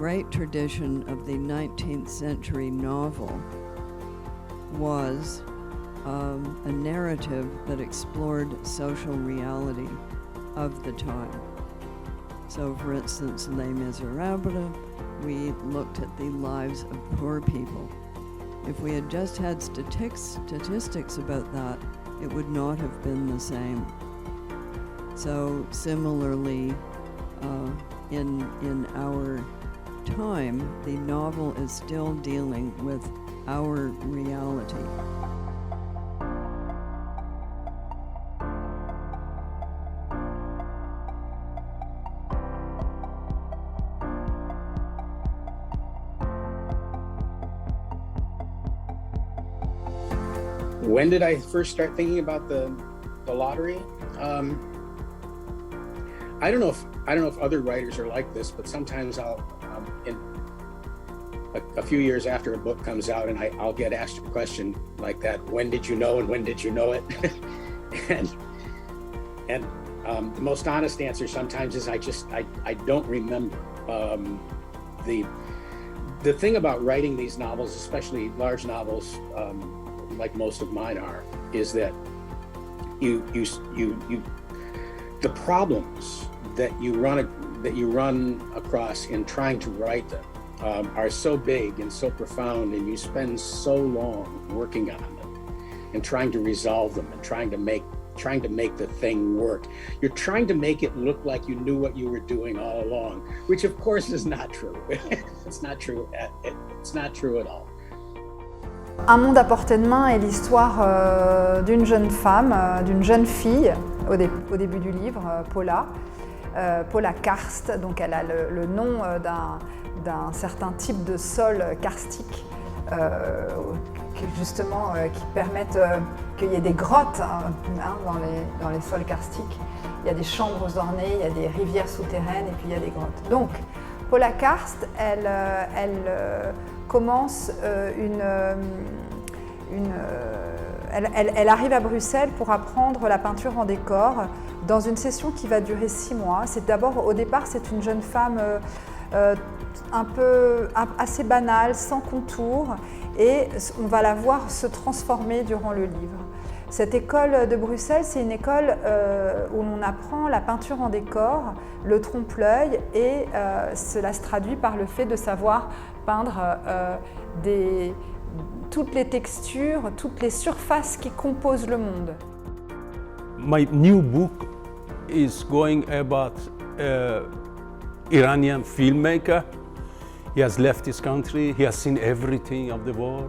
great tradition of the 19th century novel was a narrative that explored social reality of the time. So, for instance, Les Miserables, we looked at the lives of poor people. If we had just had statistics about that, it would not have been the same. So, similarly, in our time, the novel is still dealing with our reality. When did I first start thinking about the lottery? I don't know if other writers are like this, but sometimes I'll in a few years after a book comes out, and I'll get asked a question like that: when did you know, and when did you know it? and the most honest answer sometimes is I don't remember. The thing about writing these novels, especially large novels, like most of mine are, is that the problems that you run across in trying to write them are so big and so profound, and you spend so long working on them and trying to resolve them and trying to make the thing work. You're trying to make it look like you knew what you were doing all along, which of course is not true. It's not true at all. Un monde à portée de main est l'histoire d'une jeune femme, d'une jeune fille au début du livre, Paula. Paula Karst, donc elle a le nom d'un certain type de sol karstique qui permettent qu'il y ait des grottes dans les sols karstiques. Il y a des chambres ornées, il y a des rivières souterraines et puis il y a des grottes. Donc Paula Karst, elle commence elle arrive à Bruxelles pour apprendre la peinture en décor dans une session qui va durer 6 mois. Au départ, c'est une jeune femme assez banale, sans contour, et on va la voir se transformer durant le livre. Cette école de Bruxelles, c'est une école où l'on apprend la peinture en décor, le trompe-l'œil, et cela se traduit par le fait de savoir peindre toutes les textures, toutes les surfaces qui composent le monde. My new book is going about Iranian filmmaker. He has left his country, he has seen everything of the world,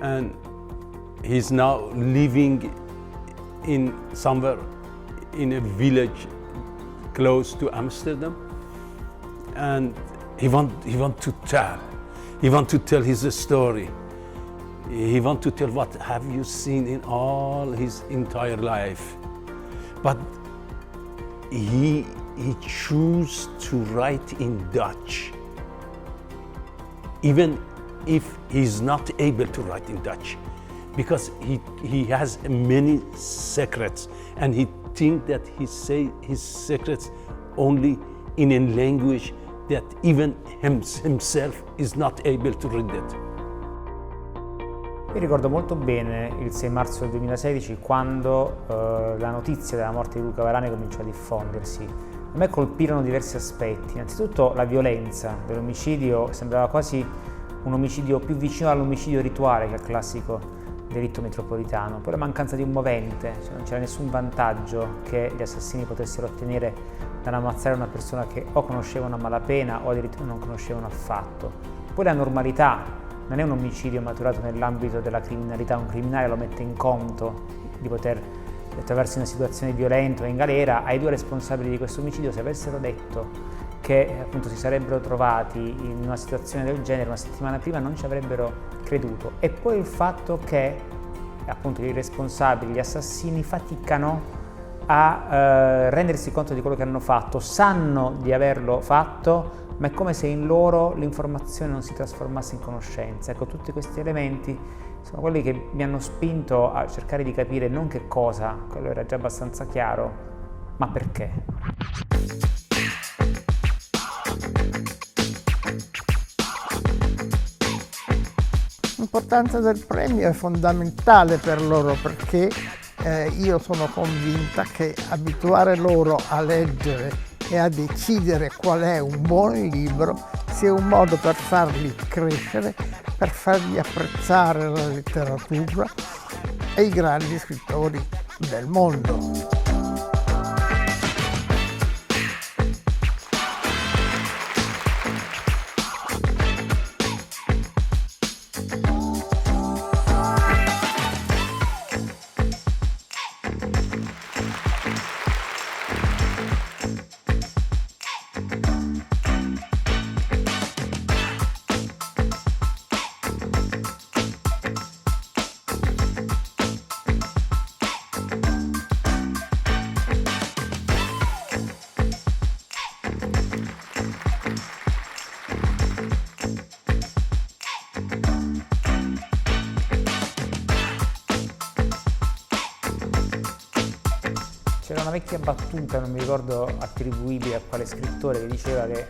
and he's now living somewhere in a village close to Amsterdam, and he want to tell his story. He want to tell what have you seen in all his entire life, but he choose to write in Dutch, even if he's not able to write in Dutch, because he has many secrets, and he think that he say his secrets only in a language that even himself is not able to read it. Io ricordo molto bene il 6 marzo del 2016, quando la notizia della morte di Luca Varane cominciò a diffondersi. A me colpirono diversi aspetti. Innanzitutto la violenza dell'omicidio sembrava quasi un omicidio più vicino all'omicidio rituale che al classico delitto metropolitano. Poi la mancanza di un movente, cioè non c'era nessun vantaggio che gli assassini potessero ottenere dall'ammazzare una persona che o conoscevano a malapena o addirittura non conoscevano affatto. Poi la normalità. Non è un omicidio maturato nell'ambito della criminalità, un criminale lo mette in conto di poter trovarsi in una situazione violenta o in galera. Ai due responsabili di questo omicidio, se avessero detto che appunto si sarebbero trovati in una situazione del genere una settimana prima, non ci avrebbero creduto. E poi il fatto che appunto i responsabili, gli assassini faticano a rendersi conto di quello che hanno fatto, sanno di averlo fatto, ma è come se in loro l'informazione non si trasformasse in conoscenza. Ecco, tutti questi elementi sono quelli che mi hanno spinto a cercare di capire non che cosa, quello era già abbastanza chiaro, ma perché. L'importanza del premio è fondamentale per loro perché io sono convinta che abituare loro a leggere e a decidere qual è un buon libro sia un modo per farli crescere, per fargli apprezzare la letteratura e i grandi scrittori del mondo. C'era una vecchia battuta, non mi ricordo attribuibile a quale scrittore, che diceva che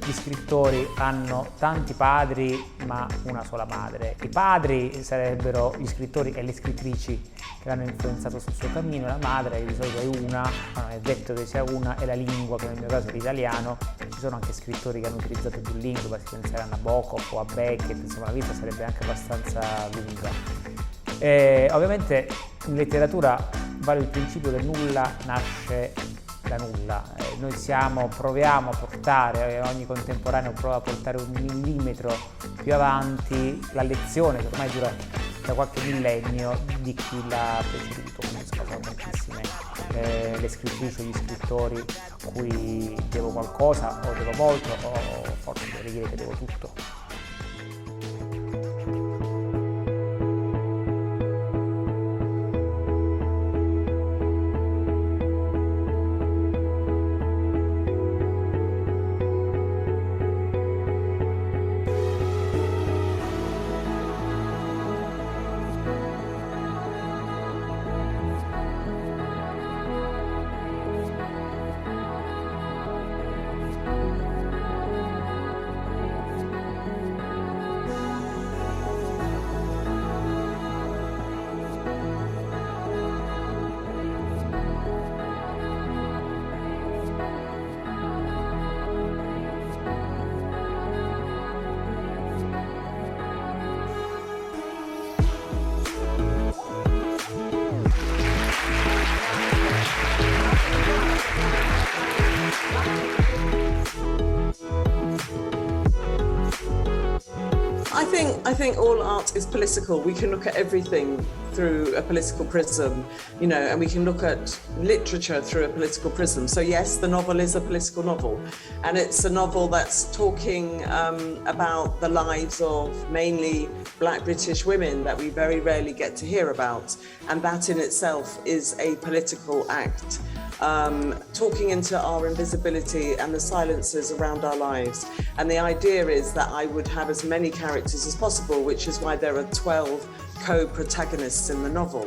gli scrittori hanno tanti padri ma una sola madre. I padri sarebbero gli scrittori e le scrittrici che l'hanno influenzato sul suo cammino, la madre che di solito è una, ma non è detto che sia una, è la lingua, che nel mio caso è l'italiano. Ci sono anche scrittori che hanno utilizzato più lingue, basti pensare a Nabokov o a Beckett, insomma la vita sarebbe anche abbastanza lunga. Ovviamente in letteratura vale il principio che nulla nasce da nulla. Noi proviamo a portare, ogni contemporaneo prova a portare un millimetro più avanti la lezione che ormai dura da qualche millennio di chi l'ha preceduto. Conosco tantissime le scrittrici o gli scrittori a cui devo qualcosa o devo molto o forse dovrei dire che devo tutto. I think all art is political. We can look at everything through a political prism, you know, and we can look at literature through a political prism. So yes, the novel is a political novel, and it's a novel that's talking about the lives of mainly Black British women that we very rarely get to hear about, and that in itself is a political act. Talking into our invisibility and the silences around our lives. And the idea is that I would have as many characters as possible, which is why there are 12 co-protagonists in the novel.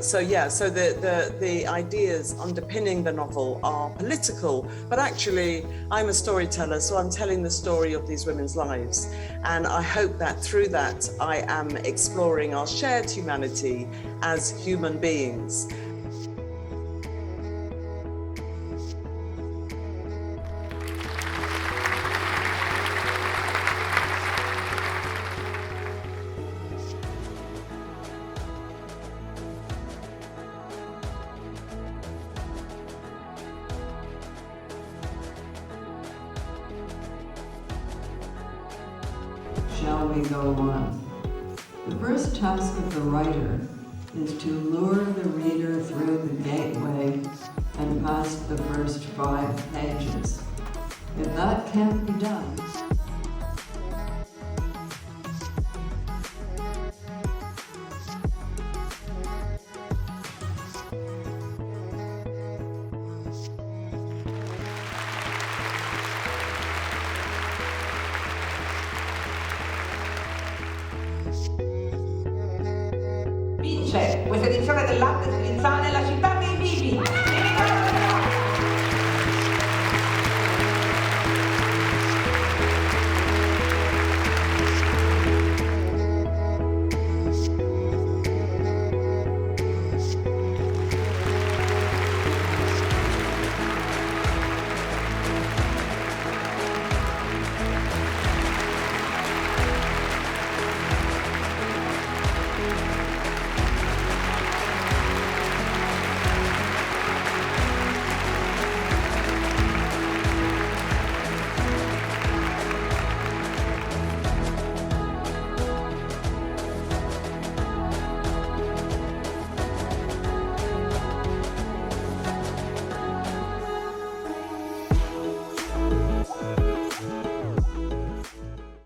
So the ideas underpinning the novel are political, but actually I'm a storyteller, so I'm telling the story of these women's lives. And I hope that through that I am exploring our shared humanity as human beings. Shall we go on? The first task of the writer is to lure the reader through the gateway and past the first 5 pages. If that can't be done, Vince questa edizione del Lattes Grinzane la città dei vivi.